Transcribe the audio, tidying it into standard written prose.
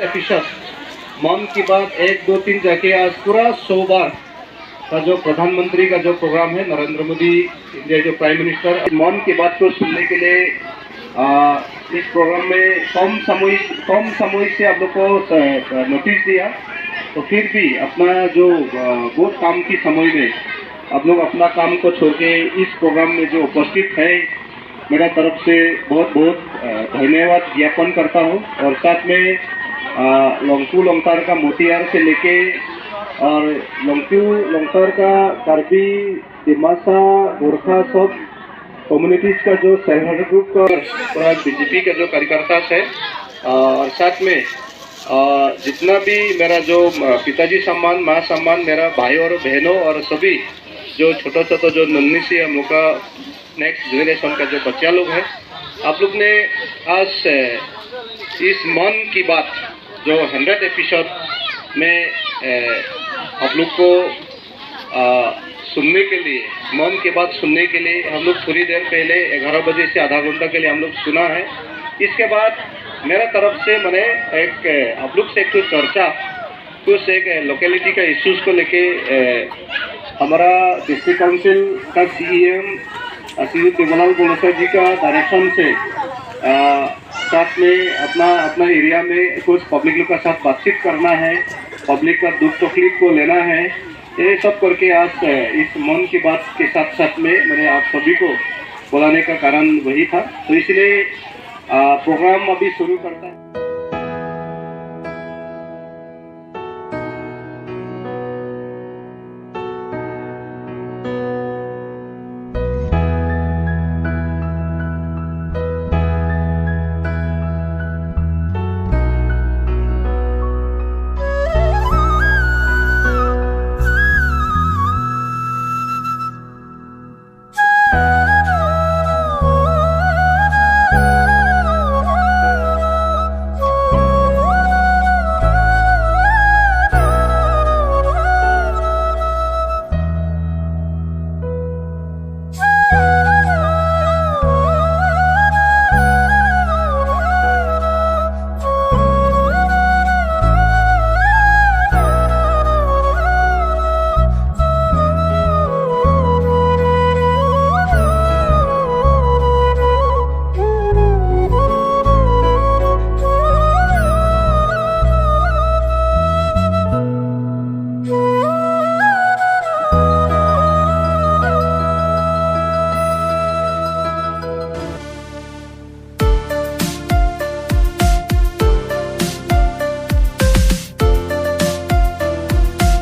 Episode मन की बात 1, 2, 3 जाके आज पूरा 100 बार का जो प्रधानमंत्री का जो प्रोग्राम है, नरेंद्र मोदी इंडिया जो प्राइम मिनिस्टर, मन की बात को सुनने के लिए इस प्रोग्राम में कम समय से आप लोग को नोटिस दिया, तो फिर भी अपना जो बहुत काम की समय में आप लोग अपना काम को छोड़ के इस प्रोग्राम में जो उपस्थित है, मेरा तरफ से बहुत बहुत धन्यवाद ज्ञापन करता हूँ। और साथ में लोंगपू लोंगतार का मोतियार से लेके और लोंगपू लोंगतार का कार्बी, दिमासा, गोरखा सब कम्युनिटीज का जो सहयोग ग्रुप का पूरा बीजेपी का जो कार्यकर्ता है, और साथ में जितना भी मेरा जो पिताजी सम्मान, माँ सम्मान, मेरा भाई और बहनों और सभी जो छोटा छोटा जो नन्ही सी हम लोग का नेक्स्ट जनरेशन का जो बच्चा लोग हैं, आप लोग ने आज इस मन की बात जो 100 एपिसोड में आप लोग को सुनने के लिए, मन की बात सुनने के लिए हम लोग थोड़ी देर पहले 11 बजे से आधा घंटा के लिए हम लोग सुना है। इसके बाद मेरा तरफ से मैंने एक आप लोग से एक चर्चा, कुछ एक लोकेलिटी का इश्यूज को लेके हमारा डिस्ट्रिक्ट काउंसिल का सीएम श्री देवलाल गोलसा जी का डायरेक्शन से साथ में अपना एरिया में कुछ पब्लिक लोग का साथ बातचीत करना है, पब्लिक का दुख तकलीफ को लेना है, ये सब करके आज इस मन की बात के साथ साथ में मैंने आप सभी को बुलाने का कारण वही था। तो इसलिए प्रोग्राम अभी शुरू करता है।